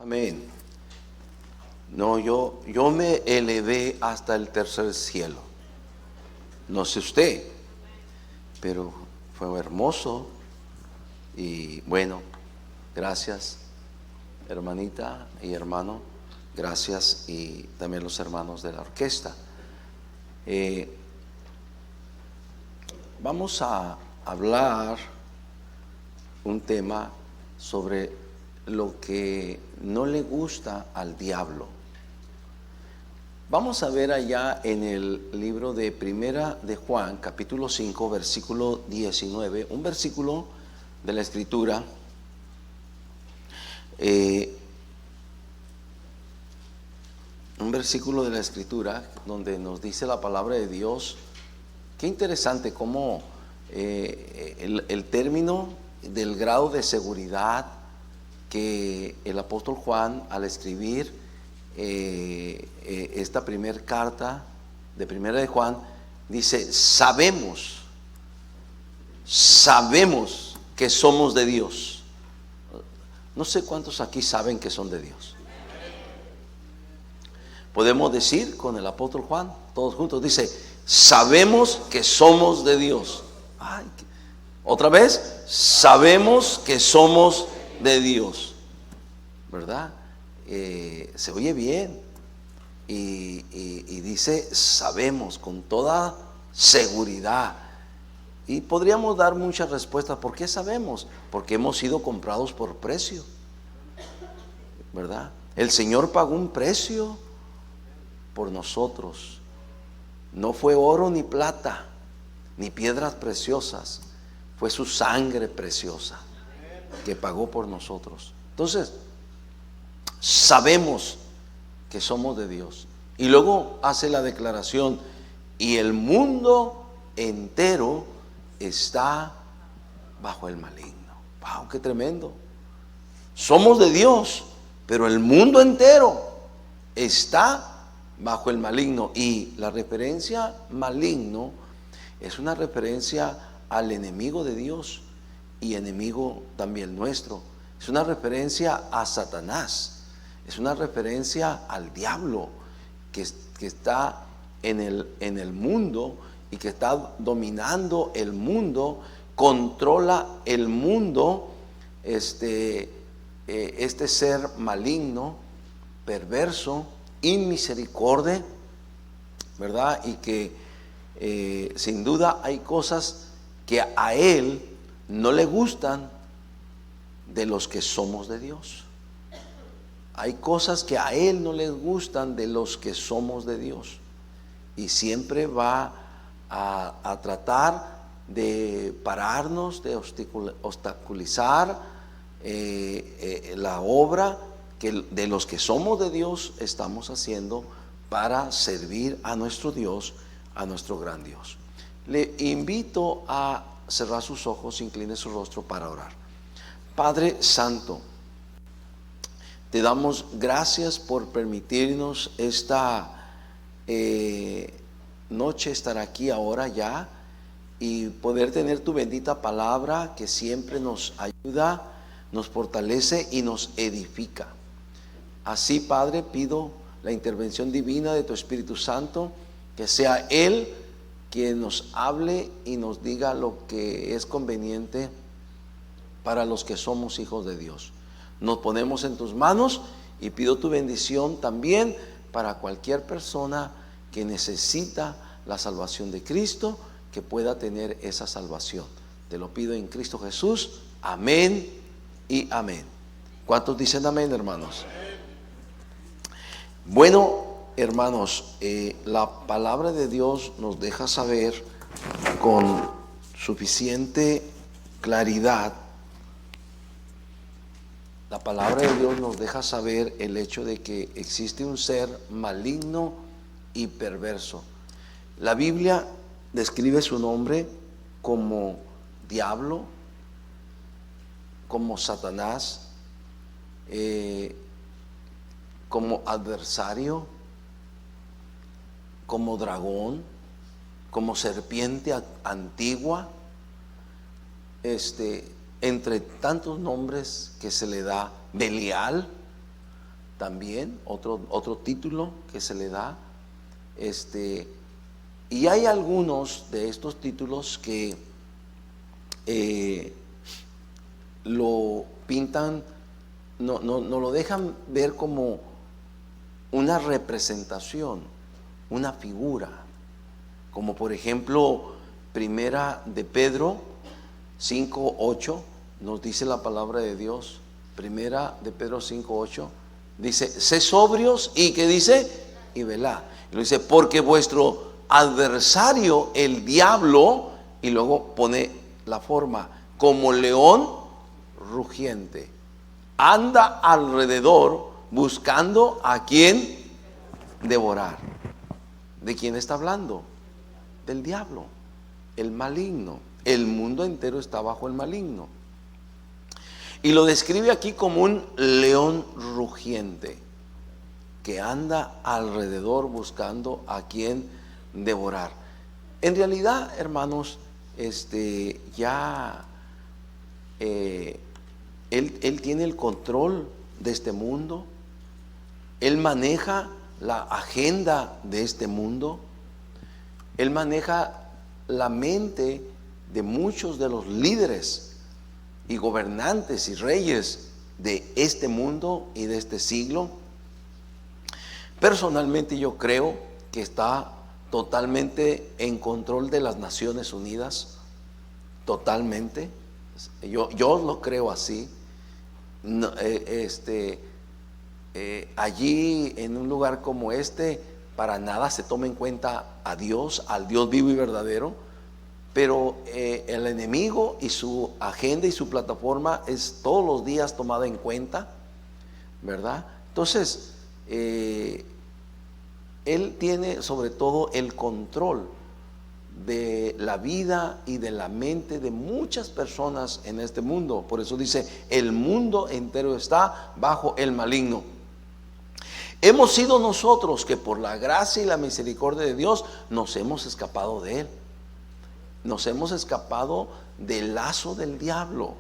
Amén. No, yo me elevé hasta el tercer cielo. No sé usted, pero fue hermoso. Y bueno, gracias, hermanita y hermano. Gracias, y también los hermanos de la orquesta. Vamos a hablar un tema sobre lo que no le gusta al diablo. Vamos a ver allá en el libro de Primera de Juan, capítulo 5, versículo 19, un versículo de la Escritura. Un versículo de la Escritura donde nos dice la palabra de Dios. Qué interesante cómo el término del grado de seguridad que el apóstol Juan, al escribir esta primera carta de Primera de Juan, dice: sabemos que somos de Dios. No sé cuántos aquí saben que son de Dios. Podemos decir con el apóstol Juan, todos juntos, dice: sabemos que somos de Dios. Ay, otra vez, sabemos que somos de Dios, ¿verdad? Se oye bien. Y dice: sabemos con toda seguridad. Y podríamos dar muchas respuestas. ¿Por qué sabemos? Porque hemos sido comprados por precio, ¿verdad? El Señor pagó un precio por nosotros. No fue oro ni plata ni piedras preciosas, fue su sangre preciosa que pagó por nosotros. Entonces, sabemos que somos de Dios. Y luego hace la declaración: y el mundo entero está bajo el maligno. ¡Wow! ¡Qué tremendo! Somos de Dios, pero el mundo entero está bajo el maligno. Y la referencia maligno es una referencia al enemigo de Dios y enemigo también nuestro. Es una referencia a Satanás, es una referencia al diablo que está en el mundo y que está dominando el mundo, controla el mundo, este ser maligno, perverso, inmisericordia, ¿verdad? Y que sin duda hay cosas que a él no le gustan de los que somos de Dios. Hay cosas que a él no les gustan de los que somos de Dios. Y siempre va a tratar de pararnos, de obstaculizar la obra que de los que somos de Dios estamos haciendo para servir a nuestro Dios, a nuestro gran Dios. Le invito a cerrar sus ojos, incline su rostro para orar. Padre Santo, te damos gracias por permitirnos esta noche estar aquí ahora ya y poder tener tu bendita palabra que siempre nos ayuda, nos fortalece y nos edifica. Así, Padre, pido la intervención divina de tu Espíritu Santo, que sea Él quien nos hable y nos diga lo que es conveniente para los que somos hijos de Dios. Nos ponemos en tus manos y pido tu bendición también para cualquier persona que necesita la salvación de Cristo, que pueda tener esa salvación. Te lo pido en Cristo Jesús. Amén y amén. ¿Cuántos dicen amén, hermanos? Bueno, hermanos, la palabra de Dios nos deja saber con suficiente claridad. La palabra de Dios nos deja saber el hecho de que existe un ser maligno y perverso. La Biblia describe su nombre como diablo, como Satanás, como adversario, como dragón, como serpiente antigua, entre tantos nombres que se le da, Belial, también, otro título que se le da. Y hay algunos de estos títulos que lo pintan, no lo dejan ver como una representación, una figura, como por ejemplo Primera de Pedro 5:8 nos dice la palabra de Dios. Primera de Pedro 5:8 dice: sé sobrios y ¿qué dice? Y velad. Y lo dice: porque vuestro adversario el diablo, y luego pone la forma, como león rugiente, anda alrededor buscando a quien devorar. ¿De quién está hablando? Del diablo, el maligno. El mundo entero está bajo el maligno. Y lo describe aquí como un león rugiente que anda alrededor buscando a quien devorar. En realidad, hermanos, ya él tiene el control de este mundo. Él maneja la agenda de este mundo. Él maneja la mente de muchos de los líderes y gobernantes y reyes de este mundo y de este siglo. Personalmente yo creo que está totalmente en control de las Naciones Unidas, totalmente. Yo lo creo así. No, allí en un lugar como para nada se toma en cuenta a Dios, al Dios vivo y verdadero, pero el enemigo y su agenda y su plataforma es todos los días tomada en cuenta, ¿verdad? Entonces, él tiene sobre todo el control de la vida y de la mente de muchas personas en este mundo. Por eso dice: el mundo entero está bajo el maligno. Hemos sido nosotros que por la gracia y la misericordia de Dios nos hemos escapado de él. Nos hemos escapado del lazo del diablo.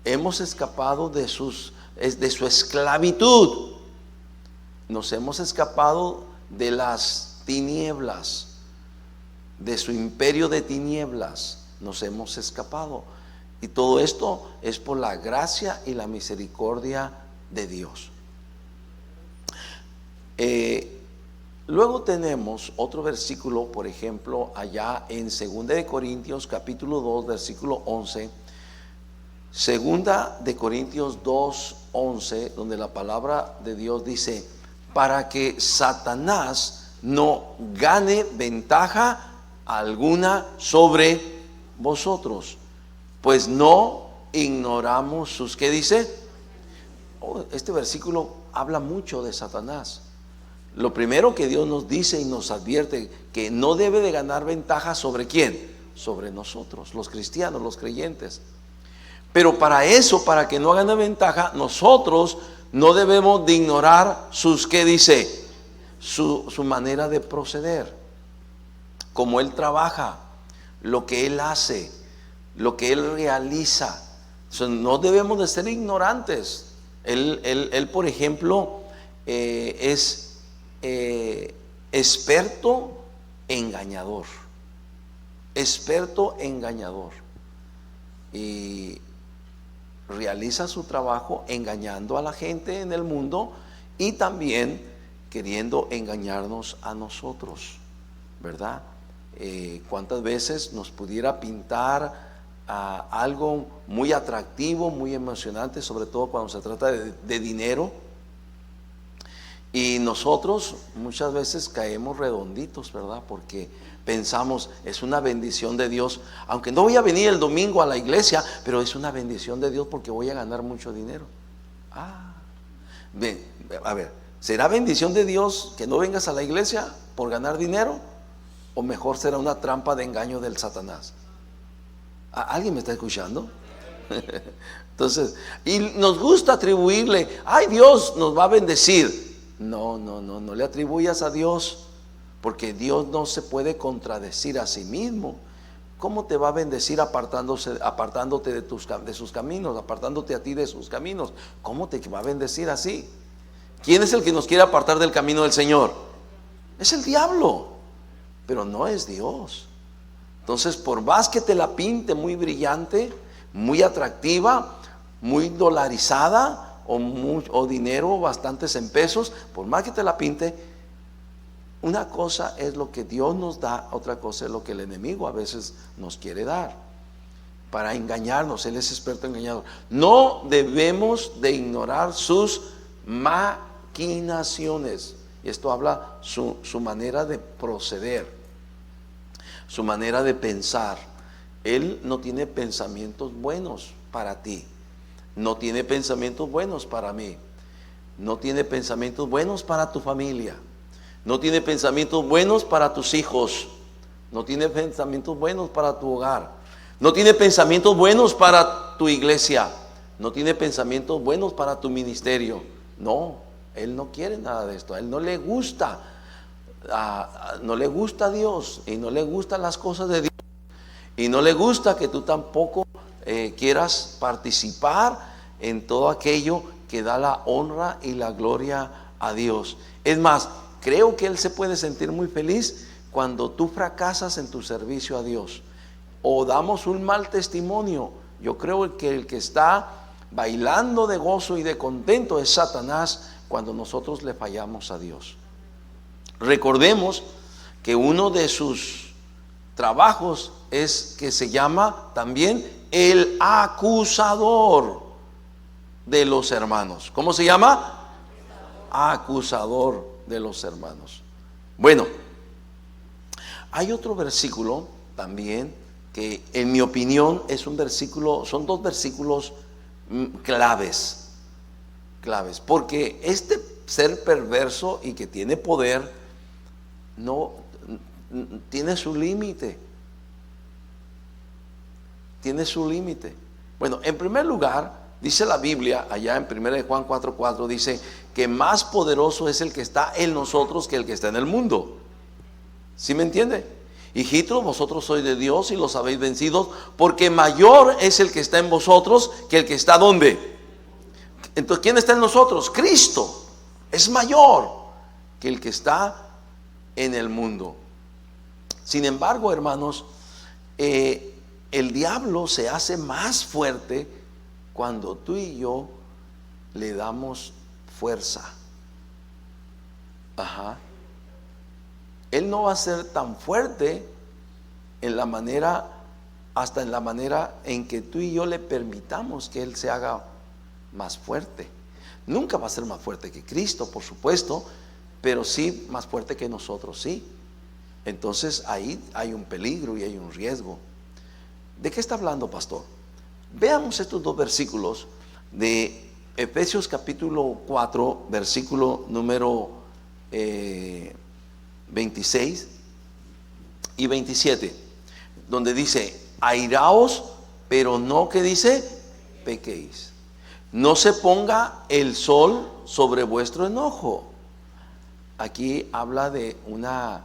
Hemos escapado de su esclavitud. Nos hemos escapado de las tinieblas, de su imperio de tinieblas. Nos hemos escapado. Y todo esto es por la gracia y la misericordia de Dios. Luego tenemos otro versículo, por ejemplo, allá en 2 de Corintios capítulo 2, versículo 11. 2 de Corintios 2, 11, donde la palabra de Dios dice: para que Satanás no gane ventaja alguna sobre vosotros, pues no ignoramos sus, ¿qué dice? Este versículo habla mucho de Satanás. Lo primero que Dios nos dice y nos advierte, que no debe de ganar ventaja ¿sobre quién? Sobre nosotros, los cristianos, los creyentes. Pero para eso, para que no gane ventaja, nosotros no debemos de ignorar sus, ¿qué dice? Su manera de proceder, cómo él trabaja, lo que él hace, lo que él realiza. No debemos de ser ignorantes. Él por ejemplo, es experto engañador, y realiza su trabajo engañando a la gente en el mundo y también queriendo engañarnos a nosotros, ¿verdad? ¿Cuántas veces nos pudiera pintar algo muy atractivo, muy emocionante, sobre todo cuando se trata de dinero? Y nosotros muchas veces caemos redonditos, ¿verdad? Porque pensamos, es una bendición de Dios, aunque no voy a venir el domingo a la iglesia, pero es una bendición de Dios porque voy a ganar mucho dinero. A ver, ¿será bendición de Dios que no vengas a la iglesia por ganar dinero? ¿O mejor será una trampa de engaño del Satanás? ¿Alguien me está escuchando? Entonces, y nos gusta atribuirle, ay, Dios nos va a bendecir. No le atribuyas a Dios, porque Dios no se puede contradecir a sí mismo. ¿Cómo te va a bendecir apartándote de sus caminos, apartándote a ti de sus caminos? ¿Cómo te va a bendecir así? ¿Quién es el que nos quiere apartar del camino del Señor? Es el diablo, pero no es Dios. Entonces, por más que te la pinte muy brillante, muy atractiva, muy dolarizada, o dinero bastantes en pesos, por más que te la pinte, una cosa es lo que Dios nos da, otra cosa es lo que el enemigo a veces nos quiere dar para engañarnos. Él es experto engañador. No debemos de ignorar sus maquinaciones. Y esto habla su manera de proceder, su manera de pensar. Él no tiene pensamientos buenos para ti, no tiene pensamientos buenos para mí, no tiene pensamientos buenos para tu familia, no tiene pensamientos buenos para tus hijos, no tiene pensamientos buenos para tu hogar, no tiene pensamientos buenos para tu iglesia, no tiene pensamientos buenos para tu ministerio. No, Él no quiere nada de esto. A Él no le gusta, no le gusta a Dios, y no le gustan las cosas de Dios, y no le gusta que tú tampoco quieras participar en todo aquello que da la honra y la gloria a Dios. Es más, creo que Él se puede sentir muy feliz cuando tú fracasas en tu servicio a Dios o damos un mal testimonio. Yo creo que el que está bailando de gozo y de contento es Satanás cuando nosotros le fallamos a Dios. Recordemos que uno de sus trabajos es que se llama también el acusador de los hermanos. ¿Cómo se llama? Acusador de los hermanos. Bueno, hay otro versículo también que en mi opinión es un versículo, son dos versículos claves, porque este ser perverso y que tiene poder no tiene su límite. Tiene su límite. Bueno, en primer lugar, dice la Biblia, allá en 1 Juan 4:4, dice que más poderoso es el que está en nosotros que el que está en el mundo. ¿Sí me entiende? Hijitos, vosotros sois de Dios y los habéis vencido, porque mayor es el que está en vosotros que el que está ¿dónde? Entonces, ¿quién está en nosotros? Cristo. Es mayor que el que está en el mundo. Sin embargo, hermanos, el diablo se hace más fuerte cuando tú y yo le damos fuerza. Él no va a ser tan fuerte en la manera, hasta en la manera en que tú y yo le permitamos que Él se haga más fuerte. Nunca va a ser más fuerte que Cristo, por supuesto, pero sí más fuerte que nosotros, sí. Entonces ahí hay un peligro y hay un riesgo. ¿De qué está hablando, pastor? Veamos estos dos versículos de Efesios capítulo 4, versículo número 26 y 27, donde dice: airaos, pero no, ¿qué dice? Pequéis. No se ponga el sol sobre vuestro enojo. Aquí habla de una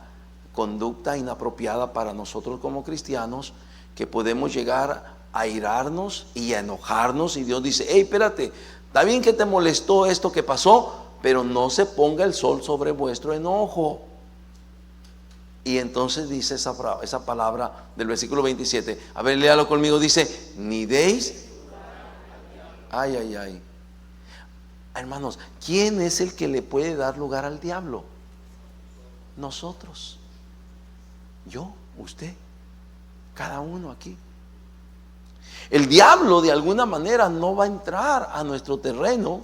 conducta inapropiada para nosotros como cristianos, que podemos llegar a airarnos y a enojarnos, y Dios dice: hey, espérate, está bien que te molestó esto que pasó, pero no se ponga el sol sobre vuestro enojo. Y entonces dice esa palabra del versículo 27, a ver, léalo conmigo, dice: ni deis. Ay. Hermanos, ¿quién es el que le puede dar lugar al diablo? Nosotros. Yo, usted, cada uno aquí. El diablo de alguna manera no va a entrar a nuestro terreno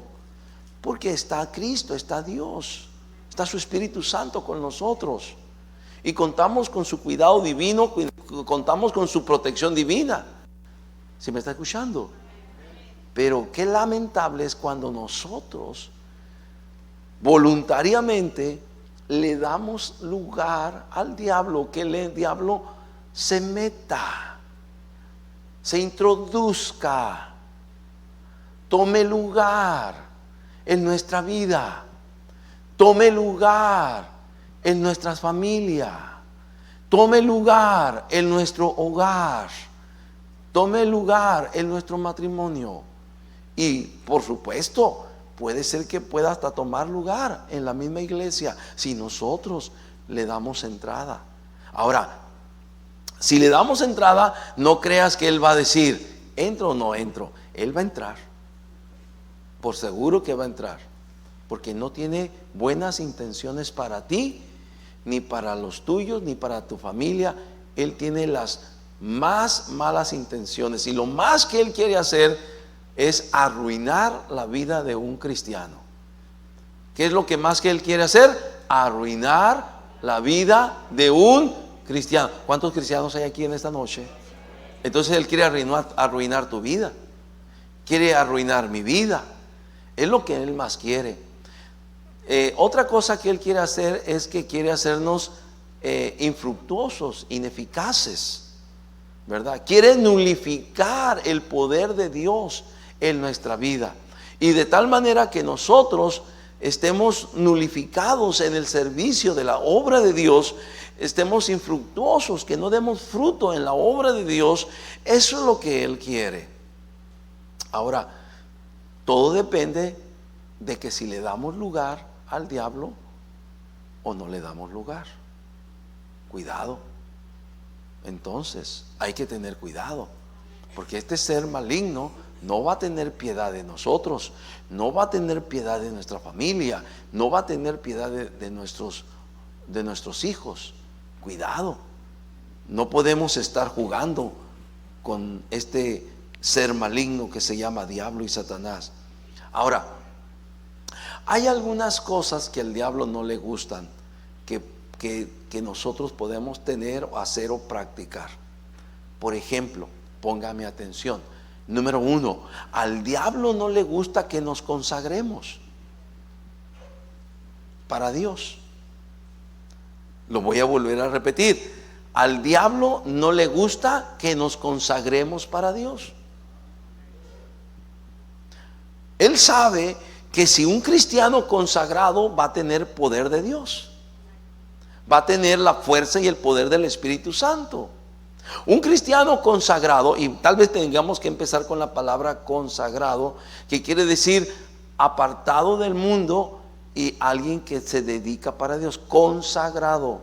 porque está Cristo, está Dios, está su Espíritu Santo con nosotros. Y contamos con su cuidado divino, contamos con su protección divina. ¿Sí me está escuchando? Pero qué lamentable es cuando nosotros voluntariamente le damos lugar al diablo, que el diablo se meta, se introduzca, tome lugar en nuestra vida, tome lugar en nuestras familias, tome lugar en nuestro hogar, tome lugar en nuestro matrimonio. Y por supuesto puede ser que pueda hasta tomar lugar en la misma iglesia si nosotros le damos entrada. Ahora, si le damos entrada, no creas que Él va a decir, ¿entro o no entro? Él va a entrar, por seguro que va a entrar, porque no tiene buenas intenciones para ti, ni para los tuyos, ni para tu familia. Él tiene las más malas intenciones, y lo más que Él quiere hacer es arruinar la vida de un cristiano. ¿Qué es lo que más que Él quiere hacer? Arruinar la vida de un cristiano. ¿Cuántos cristianos hay aquí en esta noche? Entonces Él quiere arruinar tu vida, quiere arruinar mi vida. Es lo que Él más quiere. Otra cosa que Él quiere hacer es que quiere hacernos infructuosos, ineficaces, ¿verdad? Quiere nulificar el poder de Dios en nuestra vida, y de tal manera que nosotros estemos nulificados en el servicio de la obra de Dios, estemos infructuosos, que no demos fruto en la obra de Dios. Eso es lo que Él quiere. Ahora, todo depende de que si le damos lugar al diablo o no le damos lugar. Cuidado. Entonces hay que tener cuidado, porque este ser maligno no va a tener piedad de nosotros, no va a tener piedad de nuestra familia, no va a tener piedad de nuestros hijos. Cuidado. No podemos estar jugando con este ser maligno que se llama diablo y Satanás. Ahora, hay algunas cosas que al diablo no le gustan, que nosotros podemos tener o hacer o practicar. Por ejemplo, póngame atención. Número 1, al diablo no le gusta que nos consagremos para Dios. Lo voy a volver a repetir. Al diablo no le gusta que nos consagremos para Dios. Él sabe que si un cristiano consagrado va a tener poder de Dios, va a tener la fuerza y el poder del Espíritu Santo. Un cristiano consagrado, y tal vez tengamos que empezar con la palabra consagrado, que quiere decir apartado del mundo y alguien que se dedica para Dios. Consagrado,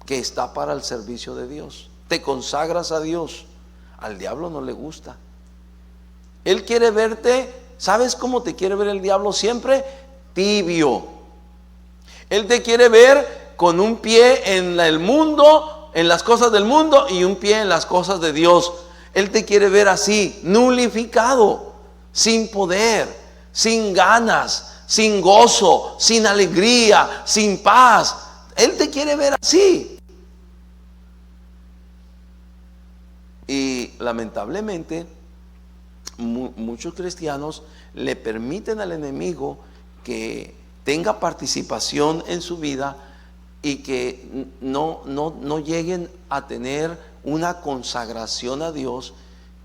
que está para el servicio de Dios. Te consagras a Dios. Al diablo no le gusta. Él quiere verte. ¿Sabes cómo te quiere ver el diablo siempre? Tibio. Él te quiere ver con un pie en el mundo, en las cosas del mundo, y un pie en las cosas de Dios. Él te quiere ver así, nulificado, sin poder, sin ganas, sin gozo, sin alegría, sin paz. Él te quiere ver así. Y lamentablemente muchos cristianos le permiten al enemigo que tenga participación en su vida y que no lleguen a tener una consagración a Dios.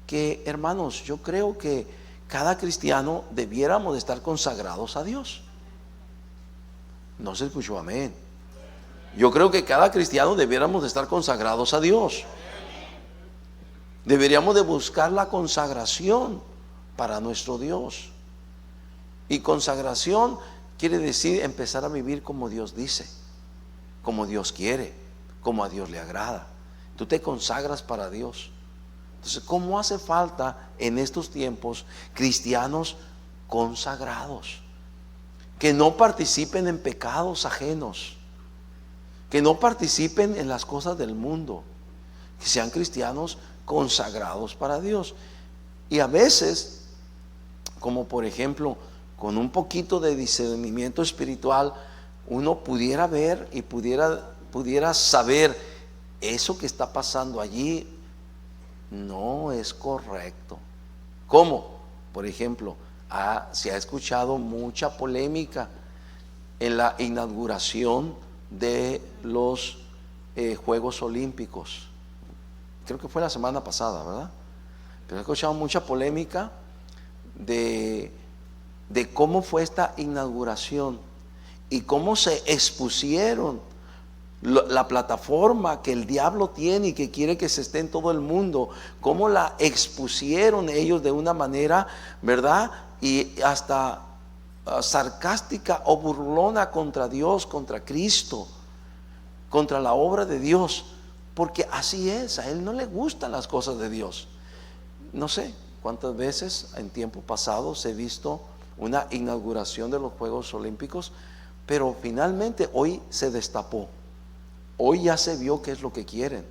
Que, hermanos, yo creo que cada cristiano debiéramos de estar consagrados a Dios. No se escuchó amén. Yo creo que cada cristiano debiéramos de estar consagrados a Dios. Deberíamos de buscar la consagración para nuestro Dios. Y consagración quiere decir empezar a vivir como Dios dice, como Dios quiere, como a Dios le agrada. Tú te consagras para Dios. Entonces, ¿cómo hace falta en estos tiempos cristianos consagrados? Que no participen en pecados ajenos, que no participen en las cosas del mundo, que sean cristianos consagrados para Dios. Y a veces, como por ejemplo, con un poquito de discernimiento espiritual, uno pudiera ver y pudiera saber: eso que está pasando allí no es correcto. ¿Cómo? Por ejemplo, se ha escuchado mucha polémica en la inauguración de los Juegos Olímpicos. Creo que fue la semana pasada, ¿verdad? Pero he escuchado mucha polémica de cómo fue esta inauguración y cómo se expusieron la plataforma que el diablo tiene y que quiere que se esté en todo el mundo, cómo la expusieron ellos de una manera, ¿verdad? Y hasta sarcástica o burlona contra Dios, contra Cristo, contra la obra de Dios, porque así es, a él no le gustan las cosas de Dios. No sé cuántas veces en tiempos pasados he visto una inauguración de los Juegos Olímpicos, pero finalmente hoy se destapó. Hoy ya se vio qué es lo que quieren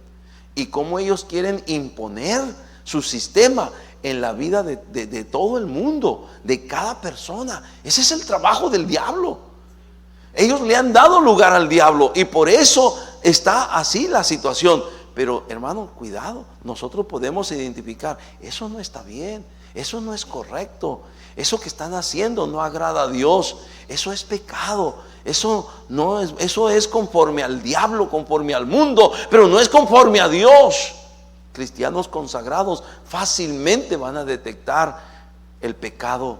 y cómo ellos quieren imponer su sistema en la vida de todo el mundo, de cada persona. Ese es el trabajo del diablo. Ellos le han dado lugar al diablo y por eso está así la situación. Pero hermano, cuidado, nosotros podemos identificar, eso no está bien, eso no es correcto, eso que están haciendo no agrada a Dios, eso es pecado, eso no es, eso es conforme al diablo, conforme al mundo, pero no es conforme a Dios. Cristianos consagrados fácilmente van a detectar el pecado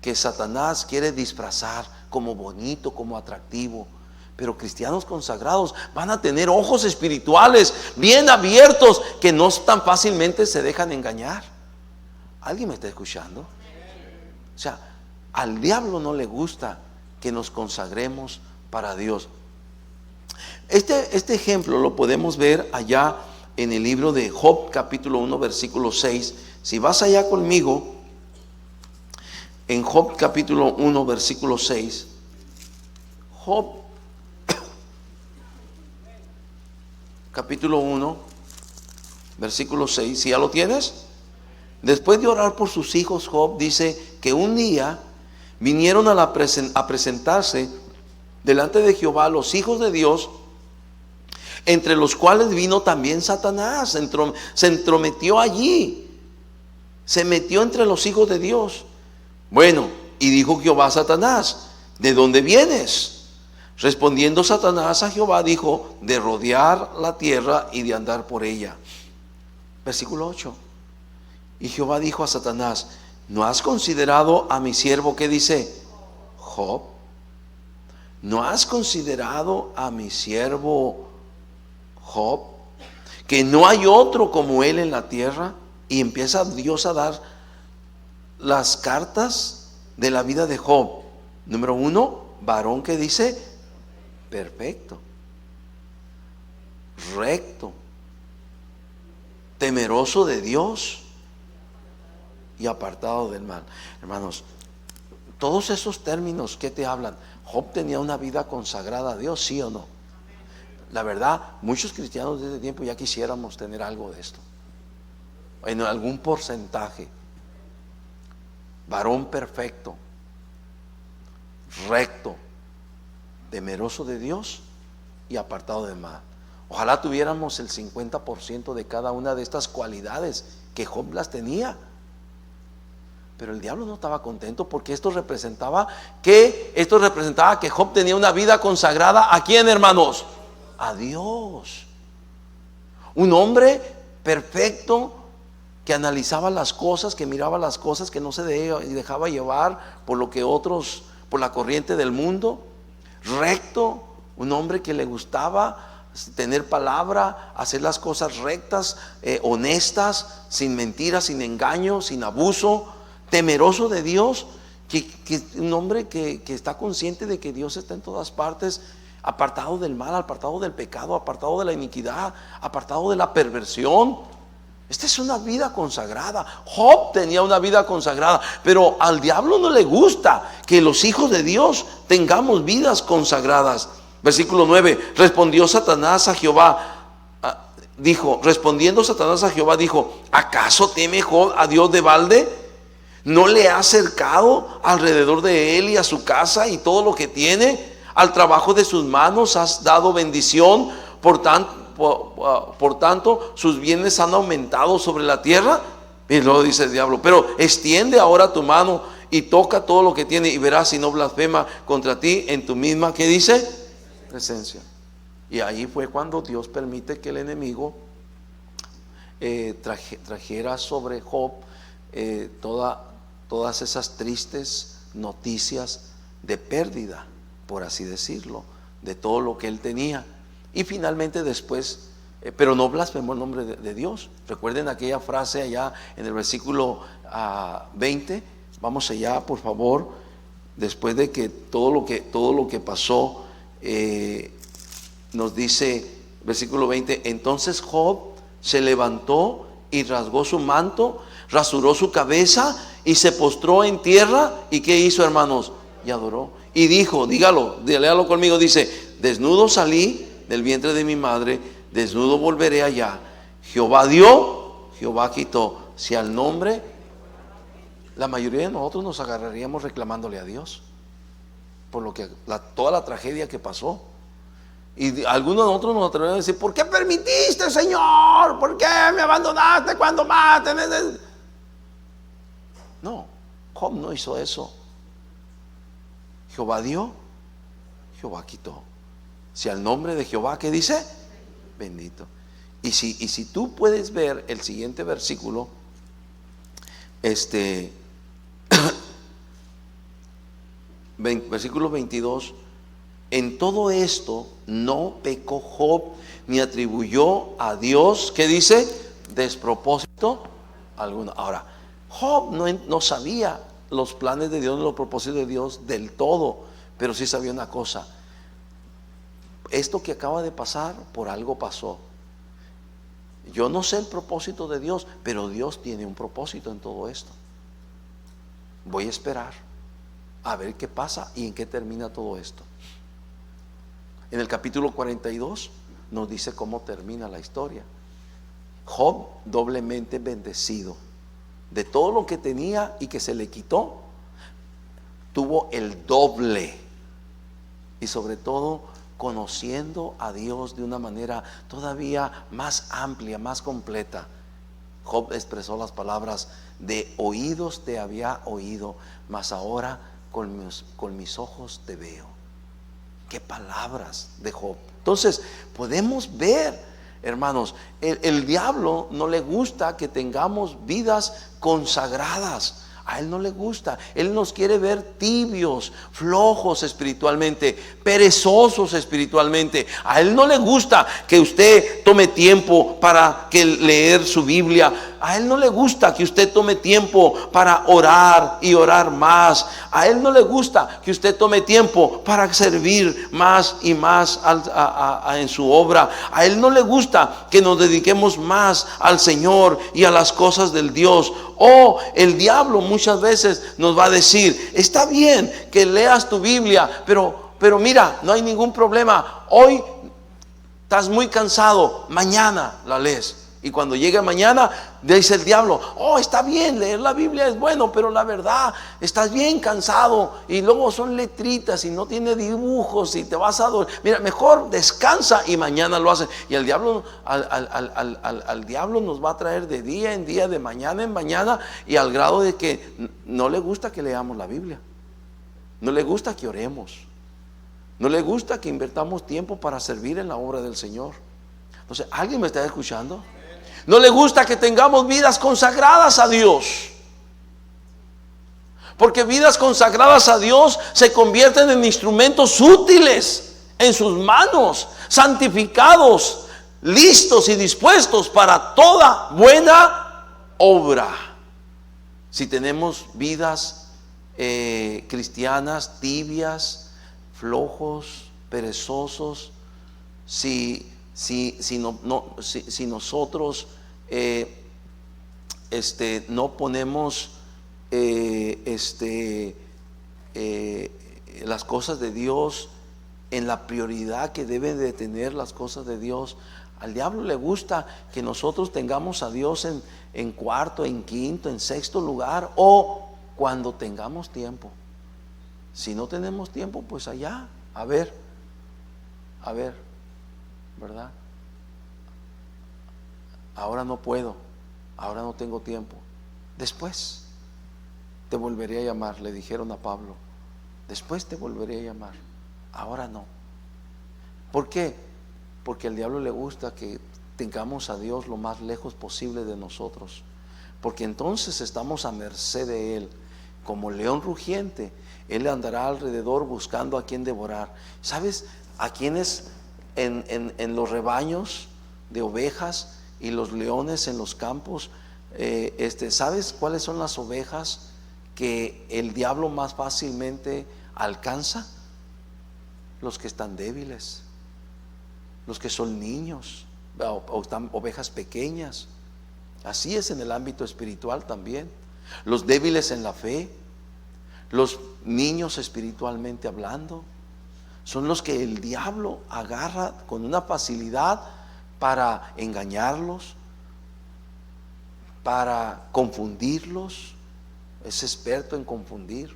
que Satanás quiere disfrazar como bonito, como atractivo. Pero cristianos consagrados van a tener ojos espirituales bien abiertos, que no tan fácilmente se dejan engañar. ¿Alguien me está escuchando? O sea, al diablo no le gusta que nos consagremos para Dios. Este ejemplo lo podemos ver allá en el libro de Job, capítulo 1, versículo 6. Si vas allá conmigo, en Job, capítulo 1, versículo 6. Job, capítulo 1, versículo 6. Si ya lo tienes. Después de orar por sus hijos, Job dice que un día vinieron a presentarse delante de Jehová los hijos de Dios, entre los cuales vino también Satanás. Se entrometió allí, se metió entre los hijos de Dios. Bueno, y dijo Jehová a Satanás: ¿de dónde vienes? Respondiendo Satanás a Jehová, dijo: de rodear la tierra y de andar por ella. Versículo 8. Y Jehová dijo a Satanás: ¿no has considerado a mi siervo? ¿Qué dice? Job. ¿No has considerado a mi siervo Job? Que no hay otro como él en la tierra. Y empieza Dios a dar las cartas de la vida de Job. Número 1, varón que dice perfecto, recto, temeroso de Dios y apartado del mal. Hermanos, todos esos términos que te hablan, Job tenía una vida consagrada a Dios, ¿sí o no? La verdad, muchos cristianos de este tiempo ya quisiéramos tener algo de esto, en algún porcentaje. Varón perfecto, recto, temeroso de Dios y apartado del mal. Ojalá tuviéramos el 50% de cada una de estas cualidades que Job las tenía. Pero el diablo no estaba contento, porque esto representaba que Job tenía una vida consagrada. ¿A quién, hermanos? A Dios. Un hombre perfecto que analizaba las cosas, que miraba las cosas, que no se dejaba llevar por lo que otros, por la corriente del mundo. Recto, un hombre que le gustaba tener palabra, hacer las cosas rectas, honestas, sin mentiras, sin engaño, sin abuso. Temeroso de Dios, que un hombre que está consciente de que Dios está en todas partes, apartado del mal, apartado del pecado, apartado de la iniquidad, apartado de la perversión. Esta es una vida consagrada. Job tenía una vida consagrada, pero al diablo no le gusta que los hijos de Dios tengamos vidas consagradas. Versículo 9. Respondiendo Satanás a Jehová, dijo: ¿acaso teme Job a Dios de balde? ¿No le ha cercado alrededor de él y a su casa y todo lo que tiene? Al trabajo de sus manos has dado bendición, por tanto sus bienes han aumentado sobre la tierra. Y luego dice el diablo: pero extiende ahora tu mano y toca todo lo que tiene, y verás si no blasfema contra ti en tu misma, ¿qué dice? Presencia. Y ahí fue cuando Dios permite que el enemigo trajera sobre Job todas esas tristes noticias de pérdida, por así decirlo, de todo lo que él tenía. Y finalmente después, pero no blasfemó el nombre de Dios. Recuerden aquella frase allá en el versículo 20. Vamos allá, por favor. después de que todo lo que pasó, nos dice, versículo 20, entonces Job se levantó y rasgó su manto, rasuró su cabeza y se postró en tierra. ¿Y qué hizo, hermanos? Y adoró. Y dijo, dígalo, léalo conmigo, dice, desnudo salí del vientre de mi madre, desnudo volveré allá. Jehová dio, Jehová quitó. Si al nombre, la mayoría de nosotros nos agarraríamos reclamándole a Dios por lo que toda la tragedia que pasó. Y algunos de nosotros nos atrevemos a decir, ¿por qué permitiste, Señor? ¿Por qué me abandonaste cuando más? No, Job no hizo eso. Jehová dio, Jehová quitó. Si al nombre de Jehová, ¿qué dice? Bendito. Y si tú puedes ver el siguiente versículo, versículo 22, en todo esto no pecó Job ni atribuyó a Dios, ¿qué dice? Despropósito alguno. Ahora, Job no sabía los planes de Dios, los propósitos de Dios del todo, pero sí sabía una cosa: esto que acaba de pasar, por algo pasó. Yo no sé el propósito de Dios, pero Dios tiene un propósito en todo esto. Voy a esperar a ver qué pasa y en qué termina todo esto. En el capítulo 42 nos dice cómo termina la historia. Job doblemente bendecido. De todo lo que tenía y que se le quitó, tuvo el doble. Y sobre todo conociendo a Dios de una manera todavía más amplia, más completa. Job expresó las palabras: de oídos te había oído, mas ahora con mis ojos te veo. Qué palabras de Job. Entonces podemos ver, hermanos, el diablo no le gusta que tengamos vidas consagradas. A él no le gusta. Él nos quiere ver tibios, flojos espiritualmente, perezosos espiritualmente. A él no le gusta que usted tome tiempo para leer su Biblia. A él no le gusta que usted tome tiempo para orar y orar más. A él no le gusta que usted tome tiempo para servir más y más en su obra. A él no le gusta que nos dediquemos más al Señor y a las cosas del Dios. El diablo muchas veces nos va a decir: está bien que leas tu Biblia, pero mira, no hay ningún problema. Hoy estás muy cansado, mañana la lees. Y cuando llegue mañana, dice el diablo: está bien, leer la Biblia es bueno, pero la verdad, estás bien cansado. Y luego son letritas y no tiene dibujos y te vas a dormir. Mira, mejor descansa y mañana lo haces. Y el diablo, al diablo nos va a traer de día en día, de mañana en mañana, y al grado de que no le gusta que leamos la Biblia. No le gusta que oremos. No le gusta que invertamos tiempo para servir en la obra del Señor. Entonces, ¿alguien me está escuchando? No le gusta que tengamos vidas consagradas a Dios, porque vidas consagradas a Dios se convierten en instrumentos útiles en sus manos, santificados, listos y dispuestos para toda buena obra. Si tenemos vidas cristianas tibias, flojos, perezosos, si nosotros no ponemos las cosas de Dios en la prioridad que deben de tener las cosas de Dios, al diablo le gusta que nosotros tengamos a Dios en cuarto, en quinto, en sexto lugar, o cuando tengamos tiempo. Si no tenemos tiempo, pues allá, a ver, ¿verdad? Ahora no puedo, ahora no tengo tiempo. Después te volveré a llamar, le dijeron a Pablo. Después te volveré a llamar, ahora no. ¿Por qué? Porque al diablo le gusta que tengamos a Dios lo más lejos posible de nosotros, porque entonces estamos a merced de Él. Como león rugiente, Él andará alrededor buscando a quien devorar. ¿Sabes a quiénes en los rebaños de ovejas y los leones en los campos? ¿Sabes cuáles son las ovejas que el diablo más fácilmente alcanza? Los que están débiles, los que son niños o están ovejas pequeñas. Así es en el ámbito espiritual también. Los débiles en la fe, los niños espiritualmente hablando, son los que el diablo agarra con una facilidad para engañarlos, para confundirlos. Es experto en confundir,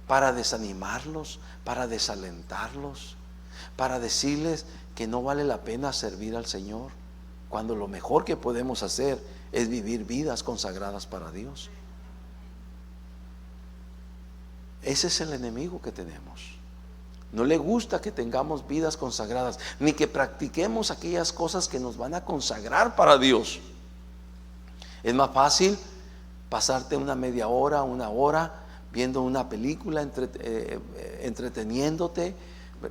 para desanimarlos, para desalentarlos, para decirles que no vale la pena servir al Señor, cuando lo mejor que podemos hacer es vivir vidas consagradas para Dios. Ese es el enemigo que tenemos. No le gusta que tengamos vidas consagradas, ni que practiquemos aquellas cosas que nos van a consagrar para Dios. Es más fácil pasarte una media hora, una hora viendo una película, entreteniéndote,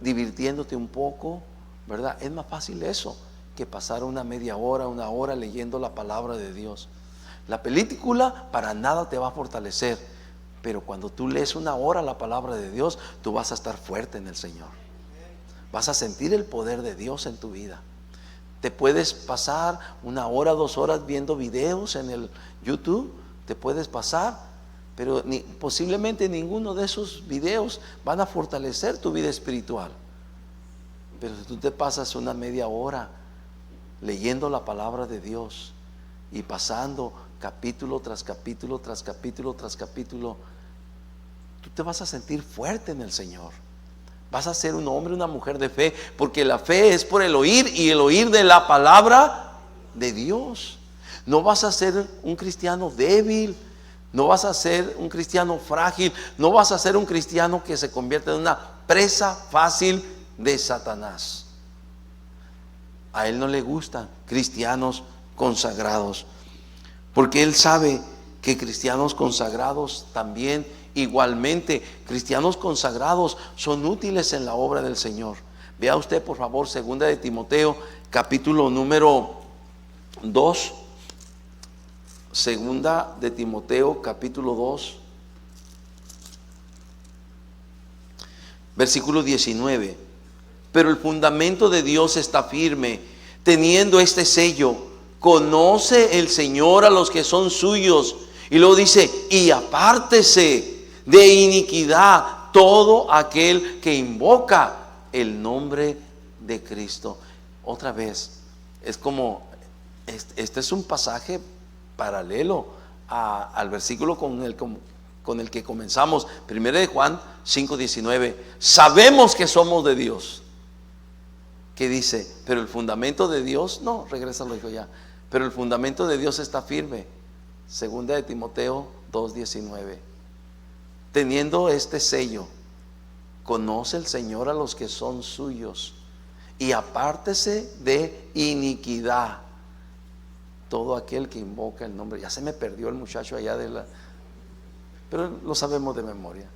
divirtiéndote un poco, ¿verdad? Es más fácil eso que pasar una media hora, una hora leyendo la palabra de Dios. La película para nada te va a fortalecer, pero cuando tú lees una hora la palabra de Dios, tú vas a estar fuerte en el Señor. Vas a sentir el poder de Dios en tu vida. Te puedes pasar una hora, 2 horas viendo videos en el YouTube, te puedes pasar, pero posiblemente ninguno de esos videos van a fortalecer tu vida espiritual. Pero si tú te pasas una media hora leyendo la palabra de Dios y pasando capítulo tras capítulo, tras capítulo, tras capítulo, tú te vas a sentir fuerte en el Señor. Vas a ser un hombre, una mujer de fe, porque la fe es por el oír, y el oír de la palabra de Dios. No vas a ser un cristiano débil, no vas a ser un cristiano frágil, no vas a ser un cristiano que se convierte en una presa fácil de Satanás. A él no le gustan cristianos consagrados, porque él sabe que cristianos consagrados también, igualmente, cristianos consagrados son útiles en la obra del Señor. Vea usted por favor 2 de Timoteo capítulo número 2. 2 de Timoteo capítulo 2, versículo 19. Pero el fundamento de Dios está firme, teniendo este sello: conoce el Señor a los que son suyos. Y luego dice: y apártese de iniquidad todo aquel que invoca el nombre de Cristo. Otra vez, es como, este es un pasaje paralelo al versículo con el que comenzamos, 1 de Juan 5:19. Sabemos que somos de Dios. ¿Qué dice? Pero el fundamento de Dios, no, regresa, lo dijo ya. Pero el fundamento de Dios está firme. 2 de Timoteo 2:19. Teniendo este sello: conoce el Señor a los que son suyos, y apártese de iniquidad todo aquel que invoca el nombre. Ya se me perdió el muchacho allá pero lo sabemos de memoria.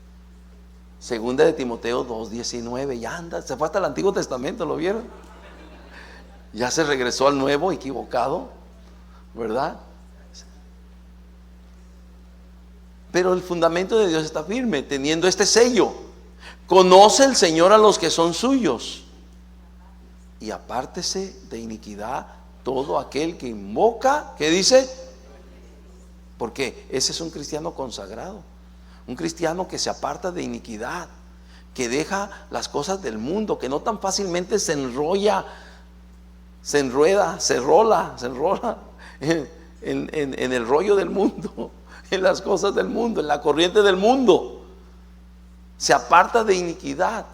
2 de Timoteo 2:19. Ya anda, se fue hasta el Antiguo Testamento, ¿lo vieron? Ya se regresó al Nuevo, equivocado, ¿verdad? Pero el fundamento de Dios está firme, teniendo este sello: conoce el Señor a los que son suyos, y apártese de iniquidad todo aquel que invoca, ¿qué dice? Porque ese es un cristiano consagrado, un cristiano que se aparta de iniquidad, que deja las cosas del mundo, que no tan fácilmente se enrolla, se enrueda, se enrola en el rollo del mundo, en las cosas del mundo, en la corriente del mundo. Se aparta de iniquidad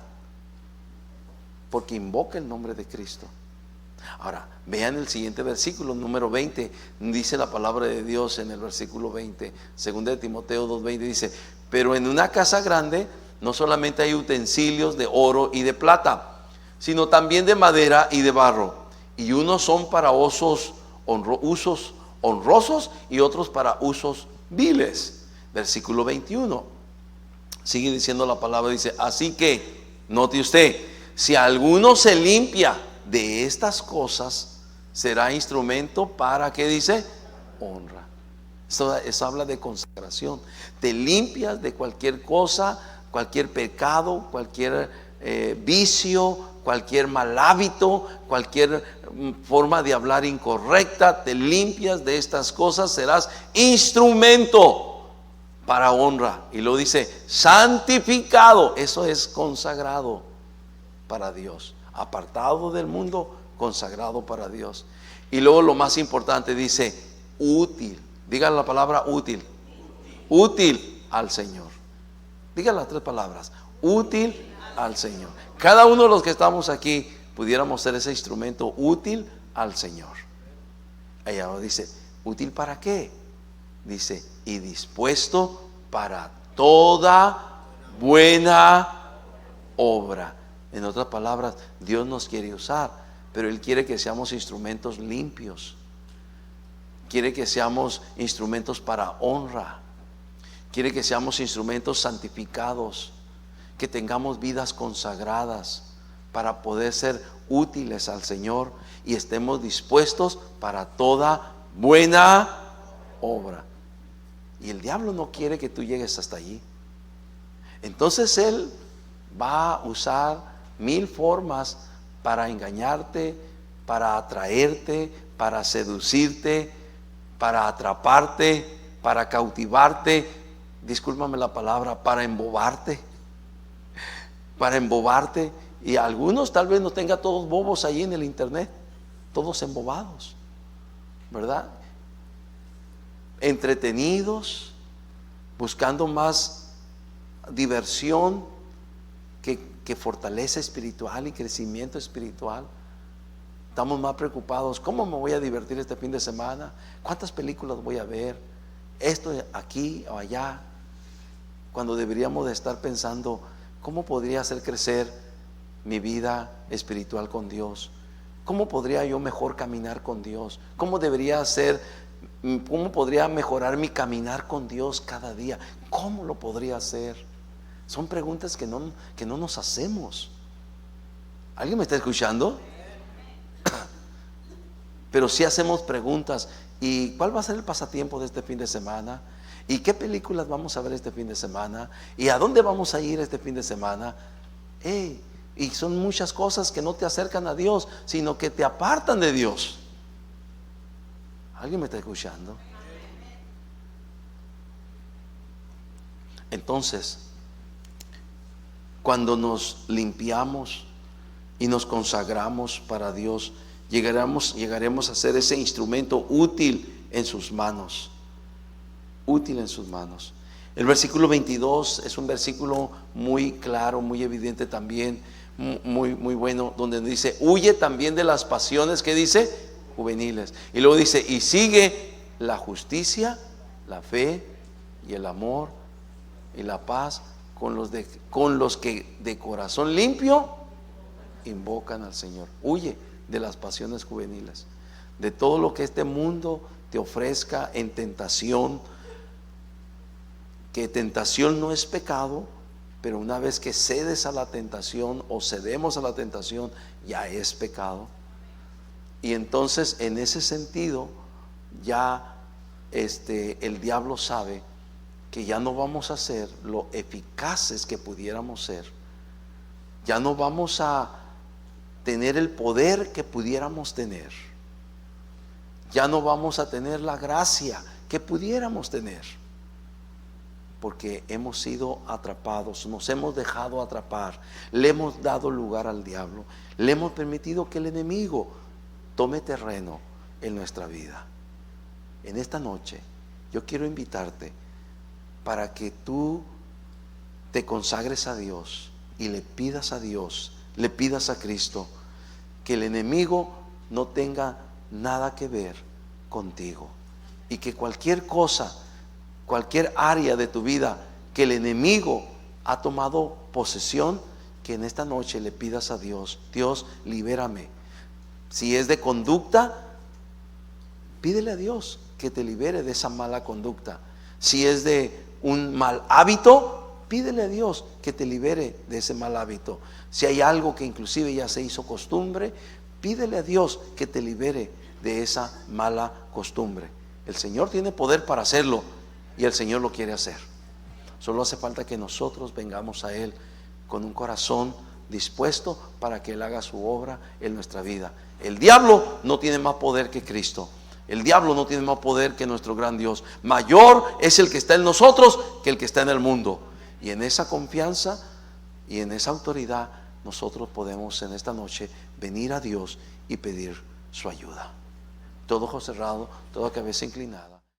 porque invoca el nombre de Cristo. Ahora, vean el siguiente versículo, número 20. Dice la palabra de Dios en el versículo 20, 2 de Timoteo 2:20, dice: pero en una casa grande no solamente hay utensilios de oro y de plata, sino también de madera y de barro, y unos son para usos honrosos y otros para usos viles. Versículo 21, sigue diciendo la palabra, dice: así que, note usted, si alguno se limpia de estas cosas, será instrumento para, ¿qué dice? Honra. Eso habla de consagración. Te limpias de cualquier cosa, cualquier pecado, cualquier vicio, cualquier mal hábito, cualquier forma de hablar incorrecta. Te limpias de estas cosas, serás instrumento para honra. Y lo dice, santificado. Eso es consagrado para Dios, apartado del mundo, consagrado para Dios. Y luego lo más importante dice, útil. Digan la palabra útil. Útil al Señor. Digan las 3 palabras. Útil al Señor. Cada uno de los que estamos aquí pudiéramos ser ese instrumento útil al Señor. Ella dice, ¿útil para qué? Dice, y dispuesto para toda buena obra. En otras palabras, Dios nos quiere usar, pero Él quiere que seamos instrumentos limpios. Quiere que seamos instrumentos para honra. Quiere que seamos instrumentos santificados, que tengamos vidas consagradas para poder ser útiles al Señor y estemos dispuestos para toda buena obra. Y el diablo no quiere que tú llegues hasta allí. Entonces él va a usar 1000 formas para engañarte, para atraerte, para seducirte, para atraparte, para cautivarte. Discúlpame la palabra, para embobarte. Para embobarte. Y algunos tal vez no tenga todos bobos ahí en el internet, todos embobados, ¿verdad? Entretenidos, buscando más diversión que fortaleza espiritual y crecimiento espiritual. Estamos más preocupados, ¿cómo me voy a divertir este fin de semana? ¿Cuántas películas voy a ver? Esto aquí o allá, cuando deberíamos de estar pensando, ¿cómo podría hacer crecer mi vida espiritual con Dios? ¿Cómo podría yo mejor caminar con Dios? ¿Cómo podría mejorar mi caminar con Dios cada día? ¿Cómo lo podría hacer? Son preguntas que no nos hacemos. ¿Alguien me está escuchando? Pero sí hacemos preguntas. ¿Y cuál va a ser el pasatiempo de este fin de semana? ¿Y qué películas vamos a ver este fin de semana? ¿Y a dónde vamos a ir este fin de semana? Y son muchas cosas que no te acercan a Dios, sino que te apartan de Dios. ¿Alguien me está escuchando? Entonces, cuando nos limpiamos y nos consagramos para Dios, llegaremos a ser ese instrumento útil en sus manos. Útil en sus manos. El versículo 22 es un versículo muy claro, muy evidente también, muy bueno, donde dice, huye también de las pasiones, que dice, juveniles. Y luego dice, y sigue la justicia, la fe y el amor y la paz con los que de corazón limpio invocan al Señor. Huye de las pasiones juveniles, de todo lo que este mundo te ofrezca en tentación. Que tentación no es pecado, pero una vez que cedes a la tentación o cedemos a la tentación, ya es pecado. Y entonces en ese sentido ya el diablo sabe que ya no vamos a ser lo eficaces que pudiéramos ser. Ya no vamos a tener el poder que pudiéramos tener. Ya no vamos a tener la gracia que pudiéramos tener. Porque hemos sido atrapados, nos hemos dejado atrapar, le hemos dado lugar al diablo, le hemos permitido que el enemigo tome terreno en nuestra vida. En esta noche yo quiero invitarte para que tú te consagres a Dios y le pidas a Dios, le pidas a Cristo que el enemigo no tenga nada que ver contigo y que cualquier cosa, cualquier área de tu vida que el enemigo ha tomado posesión, que en esta noche le pidas a Dios, Dios, libérame. Si es de conducta, pídele a Dios que te libere de esa mala conducta. Si es de un mal hábito, pídele a Dios que te libere de ese mal hábito. Si hay algo que inclusive ya se hizo costumbre, pídele a Dios que te libere de esa mala costumbre. El Señor tiene poder para hacerlo y el Señor lo quiere hacer. Solo hace falta que nosotros vengamos a Él con un corazón dispuesto para que Él haga su obra en nuestra vida. El diablo no tiene más poder que Cristo. El diablo no tiene más poder que nuestro gran Dios. Mayor es el que está en nosotros que el que está en el mundo. Y en esa confianza y en esa autoridad nosotros podemos en esta noche venir a Dios y pedir su ayuda. Todo ojo cerrado, toda cabeza inclinada.